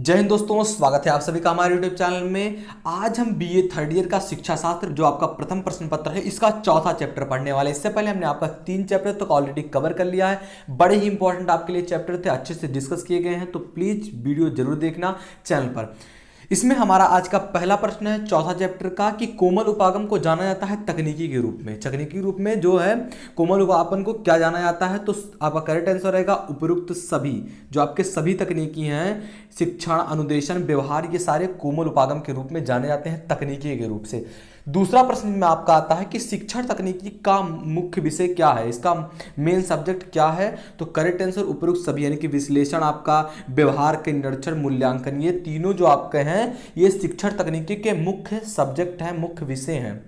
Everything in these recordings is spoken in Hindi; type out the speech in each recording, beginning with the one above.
जय हिंद दोस्तों, स्वागत है आप सभी का हमारे यूट्यूब चैनल में। आज हम बीए थर्ड ईयर का शिक्षा शास्त्र जो आपका प्रथम प्रश्न पत्र है इसका चौथा चैप्टर पढ़ने वाले हैं। इससे पहले हमने आपका 3 चैप्टर तक ऑलरेडी कवर कर लिया है। बड़े ही इंपॉर्टेंट आपके लिए चैप्टर थे, अच्छे से डिस्कस किए गए हैं, तो प्लीज वीडियो जरूर देखना चैनल पर। इसमें हमारा आज का पहला प्रश्न है चौथा चैप्टर का कि कोमल उपागम को जाना जाता है तकनीकी के रूप में। तकनीकी रूप में जो है कोमल उपागम को क्या जाना जाता है, तो आपका करेक्ट आंसर रहेगा उपयुक्त सभी। जो आपके सभी तकनीकी हैं, शिक्षण, अनुदेशन, व्यवहार, ये सारे कोमल उपागम के रूप में जाने जाते हैं तकनीकी के रूप से। दूसरा प्रश्न में आपका आता है कि शिक्षण तकनीकी का मुख्य विषय क्या है, इसका मेन सब्जेक्ट क्या है, तो करेक्ट आंसर उपयुक्त सभी, यानी कि विश्लेषण, आपका व्यवहार के निरीक्षण, मूल्यांकन, ये तीनों जो आपके हैं ये शिक्षण तकनीकी के मुख्य सब्जेक्ट हैं, मुख्य विषय हैं।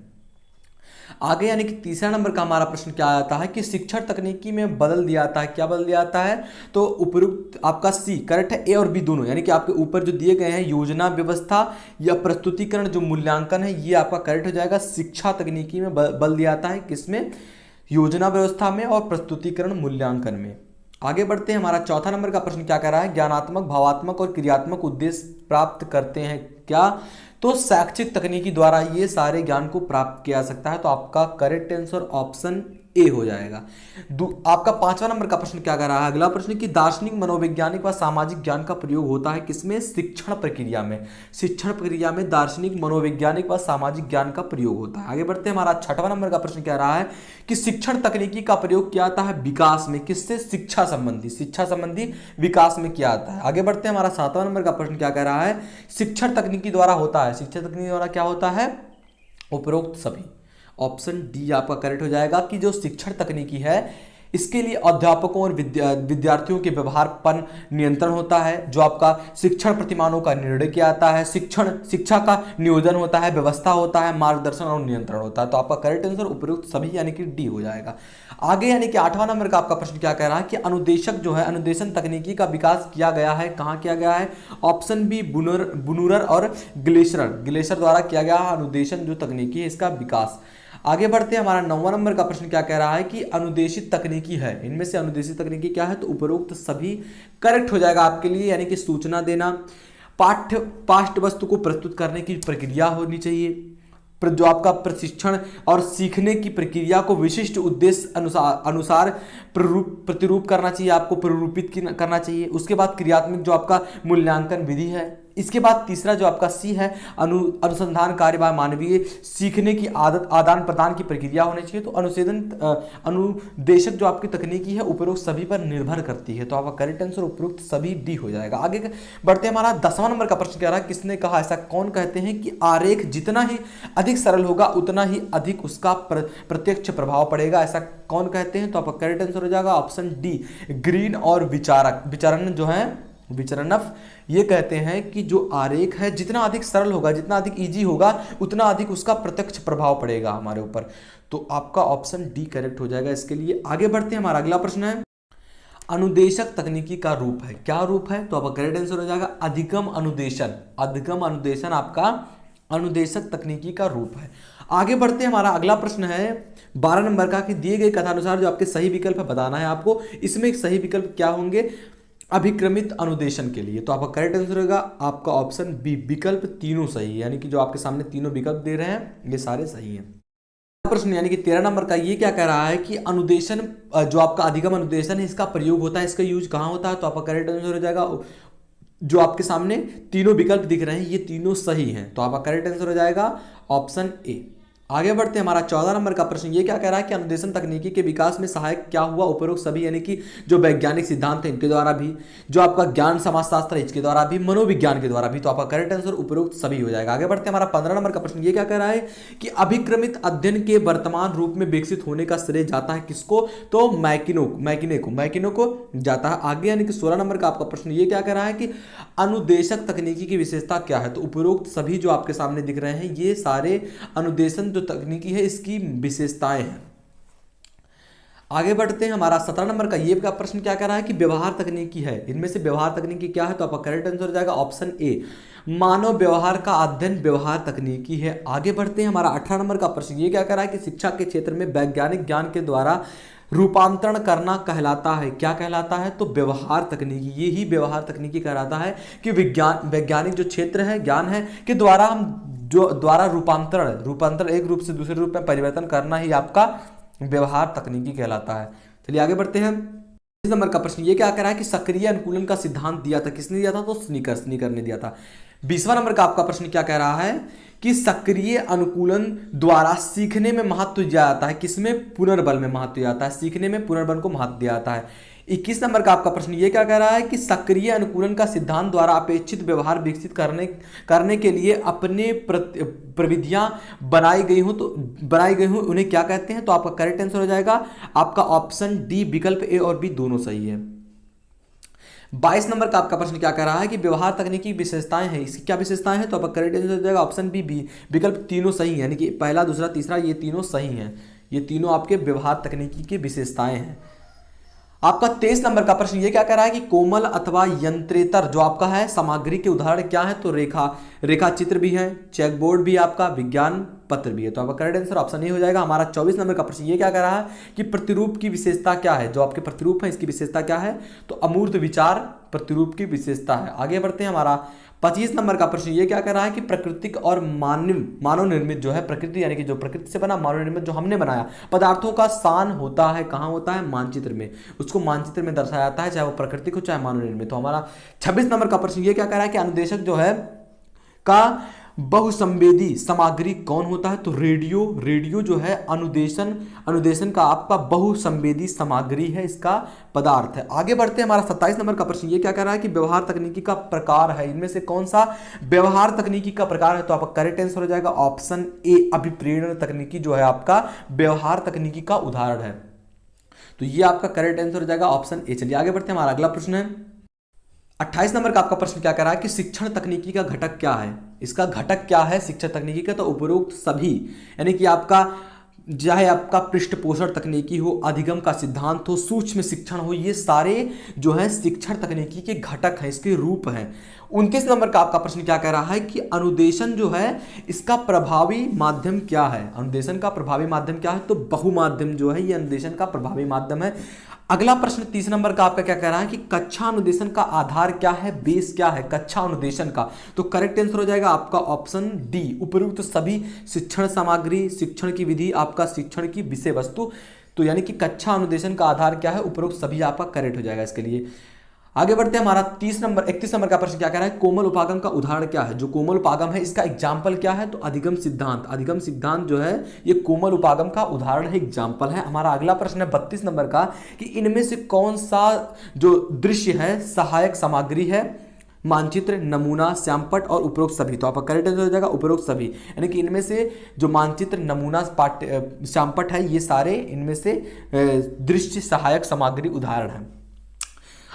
आगे यानी कि तीसरा नंबर का हमारा प्रश्न क्या आता है कि शिक्षण तकनीकी में बदल दिया जाता है, क्या बदल दिया जाता है, तो उपयुक्त आपका सी करेक्ट है। ए और बी दोनों, यानी कि आपके ऊपर जो दिए गए हैं योजना व्यवस्था या प्रस्तुतिकरण जो मूल्यांकन है, ये आपका करेक्ट हो जाएगा। शिक्षा तकनीकी में बदल दिया जाता है, किसमें, योजना व्यवस्था में और प्रस्तुतिकरण मूल्यांकन में। आगे बढ़ते हैं, हमारा चौथा नंबर का प्रश्न क्या कह रहा है, ज्ञानात्मक, भावात्मक और क्रियात्मक उद्देश्य प्राप्त करते हैं क्या, तो शैक्षिक तकनीकी द्वारा ये सारे ज्ञान को प्राप्त किया जा सकता है। तो आपका करेक्ट आंसर ऑप्शन ए हो जाएगा। आपका पांचवा नंबर का प्रश्न क्या कर रहा है, अगला प्रश्न कि दार्शनिक, मनोवैज्ञानिक व सामाजिक ज्ञान का प्रयोग होता है किसमें, शिक्षण प्रक्रिया में। शिक्षण प्रक्रिया में दार्शनिक, मनोवैज्ञानिक व सामाजिक ज्ञान का प्रयोग होता है। आगे बढ़ते हैं, हमारा छठवां नंबर का प्रश्न क्या रहा है कि शिक्षण तकनीकी का प्रयोग किया जाता है विकास में, किससे, शिक्षा संबंधी विकास में किया जाता है। आगे बढ़ते हैं, हमारा सातवां नंबर का प्रश्न क्या कह रहा है, शिक्षण तकनीकी द्वारा होता है, शिक्षण तकनीकी द्वारा क्या होता है, उपरोक्त सभी। ऑप्शन डी आपका करेक्ट हो जाएगा कि जो शिक्षण तकनीकी है इसके लिए अध्यापकों और विद्यार्थियों के व्यवहार पर नियंत्रण होता है, जो आपका शिक्षण प्रतिमानों का निर्णय किया जाता है, शिक्षा का नियोजन होता है, व्यवस्था होता है, मार्गदर्शन और नियंत्रण होता है। तो आपका करेक्ट आंसर उपयुक्त सभी यानी कि डी हो जाएगा। आगे यानी कि आठवां नंबर का आपका प्रश्न क्या कह रहा है कि अनुदेशक जो है, अनुदेशन तकनीकी का विकास किया गया है, कहाँ किया गया है, ऑप्शन बी बुनूरर और ग्लेशर द्वारा किया गया है अनुदेशन जो तकनीकी है इसका विकास। आगे बढ़ते हैं, हमारा नौवां नंबर का प्रश्न क्या कह रहा है कि अनुदेशित तकनीकी है, इनमें से अनुदेशित तकनीकी क्या है, तो उपरोक्त सभी करेक्ट हो जाएगा आपके लिए। यानी कि सूचना देना, पाठ्य वस्तु को प्रस्तुत करने की प्रक्रिया होनी चाहिए, जो आपका प्रशिक्षण और सीखने की प्रक्रिया को विशिष्ट उद्देश्य अनुसार प्रतिरूप करना चाहिए, आपको प्ररूपित करना चाहिए। उसके बाद क्रियात्मक जो आपका मूल्यांकन विधि है। इसके बाद तीसरा जो आपका सी है अनुसंधान कार्य व मानवीय सीखने की आदत आदान प्रदान की प्रक्रिया होनी चाहिए। तो अनुदेशक जो आपकी तकनीकी है उपरोक्त सभी पर निर्भर करती है। तो आपका करेक्ट आंसर उपरोक्त सभी डी हो जाएगा। आगे बढ़ते हैं, हमारा 10वां नंबर का प्रश्न कह रहा है किसने कहा, ऐसा कौन कहते हैं कि आरेख जितना ही अधिक सरल होगा उतना ही अधिक उसका प्रत्यक्ष प्रभाव पड़ेगा, ऐसा कौन कहते हैं, तो आपका करेक्ट आंसर हो जाएगा ऑप्शन डी ग्रीन और विचारण जो है विचरणफ, ये कहते हैं कि जो आरेख है जितना अधिक सरल होगा, जितना अधिक इजी होगा, उतना अधिक उसका प्रत्यक्ष प्रभाव पड़ेगा हमारे ऊपर। तो आपका ऑप्शन डी करेक्ट हो जाएगा इसके लिए। आगे बढ़ते हैं, हमारा अगला प्रश्न है अनुदेशक तकनीकी का रूप है, क्या रूप है, तो आपका करेक्ट आंसर हो जाएगा अधिगम अनुदेशन। अधिगम अनुदेशन आपका अनुदेशक तकनीकी का रूप है। आगे बढ़ते हैं, हमारा अगला प्रश्न है 12 नंबर का कि दिए गए कथानुसार जो आपके सही विकल्प है बताना है आपको। इसमें एक सही विकल्प क्या होंगे अभिक्रमित अनुदेशन के लिए, तो आपका करेक्ट आंसर होगा आपका ऑप्शन बी, विकल्प तीनों सही है, यानी कि जो आपके सामने तीनों विकल्प दे रहे हैं ये सारे सही हैं। प्रश्न यानी कि 13 नंबर का ये क्या कह रहा है कि अनुदेशन जो आपका अधिगम अनुदेशन है इसका प्रयोग होता है, इसका यूज कहाँ होता है, तो आपका करेक्ट आंसर हो जाएगा जो आपके सामने तीनों विकल्प दिख रहे हैं ये तीनों सही हैं। तो आपका करेक्ट आंसर हो जाएगा ऑप्शन ए। आगे बढ़ते हैं, हमारा 14 नंबर का प्रश्न ये क्या कह रहा है कि अनुदेशन तकनीकी के विकास में सहायक क्या हुआ, उपरोक्त सभी, यानी कि जो वैज्ञानिक सिद्धांत है इनके द्वारा भी, जो आपका ज्ञान समाजशास्त्र है इसके द्वारा भी, मनोविज्ञान के द्वारा भी। तो आपका करेक्ट आंसर उपरोक्त सभी हो जाएगा। आगे बढ़ते हैं, हमारा 15 नंबर का प्रश्न ये क्या कह रहा है कि अभिक्रमित अध्ययन के वर्तमान रूप में विकसित होने का श्रेय जाता है किसको, तो मैकिनो को जाता है। आगे यानी कि 16 नंबर का आपका प्रश्न ये क्या कह रहा है कि अनुदेशक तकनीकी की विशेषता क्या है, तो उपरोक्त सभी जो आपके सामने दिख रहे हैं ये सारे अनुदेशन जो तकनीकी है इसकी विशेषताएं हैं। आगे बढ़ते हैं, हमारा 17 नंबर का ये का प्रश्न क्या कह रहा है कि व्यवहार तकनीकी है, इनमें से व्यवहार तकनीकी क्या है, तो आपका करेक्ट आंसर हो जाएगा ऑप्शन ए, मानव व्यवहार का अध्ययन व्यवहार तकनीकी है। आगे बढ़ते हैं, हमारा 18 नंबर का प्रश्न ये क्या कह रहा है कि शिक्षा के क्षेत्र में वैज्ञानिक ज्ञान के द्वारा रूपांतरण करना कहलाता है, क्या कहलाता है, तो व्यवहार तकनीकी, ये ही व्यवहार तकनीकी कहलाता है कि वैज्ञानिक जो क्षेत्र है, ज्ञान है, के द्वारा हम जो द्वारा रूपांतरण एक रूप से दूसरे रूप में परिवर्तन करना ही आपका व्यवहार तकनीकी कहलाता है। चलिए आगे बढ़ते हैं, 20 नंबर का प्रश्न ये क्या कह रहा है कि सक्रिय अनुकूलन का सिद्धांत दिया था, किसने दिया था, तो स्नीकर ने दिया था। 20वां नंबर का आपका प्रश्न क्या कह रहा है कि सक्रिय अनुकूलन द्वारा सीखने में महत्व दिया जाता है, किसमें, पुनर्बल में महत्व दिया जाता है, सीखने में पुनर्बल को महत्व दिया जाता है। 21 नंबर का आपका प्रश्न ये क्या कह रहा है कि सक्रिय अनुकूलन का सिद्धांत द्वारा अपेक्षित व्यवहार विकसित करने के लिए अपने प्रविधियां बनाई गई हो उन्हें क्या कहते हैं, तो आपका करेक्ट आंसर हो जाएगा आपका ऑप्शन डी, विकल्प ए और बी दोनों सही है। 22 नंबर का आपका प्रश्न क्या कह रहा है कि व्यवहार तकनीकी विशेषताएं हैं, इसकी क्या विशेषताएं हैं, तो आपका करेक्ट आंसर हो जाएगा ऑप्शन बी, विकल्प तीनों सही है, यानी कि पहला, दूसरा, तीसरा ये तीनों सही हैं, ये तीनों आपके व्यवहार तकनीकी की विशेषताएं हैं। आपका 23 नंबर का प्रश्न ये क्या कह रहा है कि कोमल अथवा यंत्रेतर जो आपका है सामग्री के उदाहरण क्या है, तो रेखा चित्र भी है, चेकबोर्ड भी आपका, विज्ञान पत्र भी है, तो आपका करेक्ट आंसर ऑप्शन ए हो जाएगा। हमारा 24 नंबर का प्रश्न ये क्या कह रहा है कि प्रतिरूप की विशेषता क्या है, जो आपके प्रतिरूप है इसकी विशेषता क्या है, तो अमूर्त विचार प्रतिरूप की विशेषता है। आगे बढ़ते हैं, हमारा 25 नंबर का प्रश्न ये क्या कह रहा है कि प्राकृतिक और मानव निर्मित जो है, प्रकृति यानी कि जो प्रकृति से बना, मानव निर्मित जो हमने बनाया पदार्थों का स्थान होता है, कहाँ होता है, मानचित्र में, उसको मानचित्र में दर्शाया जाता है, चाहे वो प्राकृतिक हो चाहे मानव निर्मित। तो हमारा 26 नंबर का प्रश्न ये क्या कह रहा है कि अनुदेशक जो है का बहुसंवेदी सामग्री कौन होता है, तो रेडियो जो है अनुदेशन का आपका बहुसंवेदी सामग्री है, इसका पदार्थ है। आगे बढ़ते हैं, हमारा 27 नंबर का प्रश्न ये क्या कह रहा है कि व्यवहार तकनीकी का प्रकार है, इनमें से कौन सा व्यवहार तकनीकी का प्रकार है, तो आपका करेक्ट आंसर हो जाएगा ऑप्शन ए, अभिप्रेरण तकनीकी जो है आपका व्यवहार तकनीकी का उदाहरण है, तो ये आपका करेक्ट आंसर हो जाएगा ऑप्शन ए। चलिए आगे बढ़ते हैं, हमारा अगला प्रश्न है 28 नंबर का आपका प्रश्न क्या कर रहा है कि शिक्षण तकनीकी का घटक क्या है, इसका घटक क्या है शिक्षण तकनीकी का, तो उपरोक्त सभी, यानी कि आपका चाहे आपका पृष्ठपोषण तकनीकी हो, अधिगम का सिद्धांत हो, सूक्ष्म शिक्षण हो, ये सारे जो है शिक्षण तकनीकी के घटक हैं, इसके रूप हैं। 29 नंबर का आपका प्रश्न क्या कह रहा है कि अनुदेशन जो है इसका प्रभावी माध्यम क्या है, अनुदेशन का प्रभावी माध्यम क्या है, तो बहुमाध्यम जो है ये अनुदेशन का प्रभावी माध्यम है। अगला प्रश्न 30 नंबर का आपका क्या कह रहा है कि कक्षा अनुदेशन का आधार क्या है, बेस क्या है कक्षा अनुदेशन का, तो करेक्ट आंसर हो जाएगा आपका ऑप्शन डी, उपयुक्त सभी शिक्षण सामग्री, शिक्षण की विधि, आपका शिक्षण की विषय वस्तु, तो यानी कि कक्षा अनुदेशन का आधार क्या है, उपयुक्त सभी आपका करेक्ट हो जाएगा इसके लिए। आगे बढ़ते हैं, हमारा 31 नंबर का प्रश्न क्या कह रहा है, कोमल उपागम का उदाहरण क्या है, जो कोमल उपागम है इसका एग्जाम्पल क्या है, तो अधिगम सिद्धांत जो है ये कोमल उपागम का उदाहरण है, एग्जाम्पल है। हमारा अगला प्रश्न है 32 नंबर का कि इनमें से कौन सा जो दृश्य है सहायक सामग्री है, मानचित्र, नमूना, श्यामपट और उपरोक्त सभी, तो आपका करेक्ट आंसर हो जाएगा उपरोक्त सभी, यानी कि इनमें से जो मानचित्र, नमूना, श्यामपट है ये सारे इनमें से दृश्य सहायक सामग्री उदाहरण है।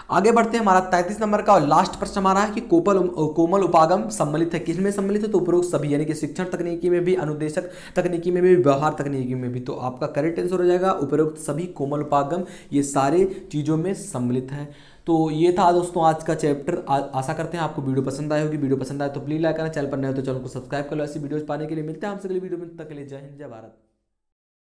आगे बढ़ते हैं, हमारा 33 नंबर का और लास्ट प्रश्न हमारा है कि कोमल उपागम सम्मिलित है, किसमें सम्मिलित है, तो उपरोक्त सभी, यानी कि शिक्षण तकनीकी में भी, अनुदेशक तकनीकी में भी, व्यवहार तकनीकी में भी, तो आपका करेक्ट आंसर हो जाएगा उपरोक्त सभी कोमल उपागम ये सारे चीज़ों में सम्मिलित है। तो ये था दोस्तों आज का चैप्टर। आशा करते हैं आपको वीडियो पसंद आई होगी, वीडियो पसंद आए तो प्लीज लाइक करना, चैनल पर नए हो तो चैनल को सब्सक्राइब कर लो, ऐसी वीडियोज पाने के लिए। मिलते हैं आपसे अगली वीडियो में, तब तक के लिए जय हिंद, जय भारत।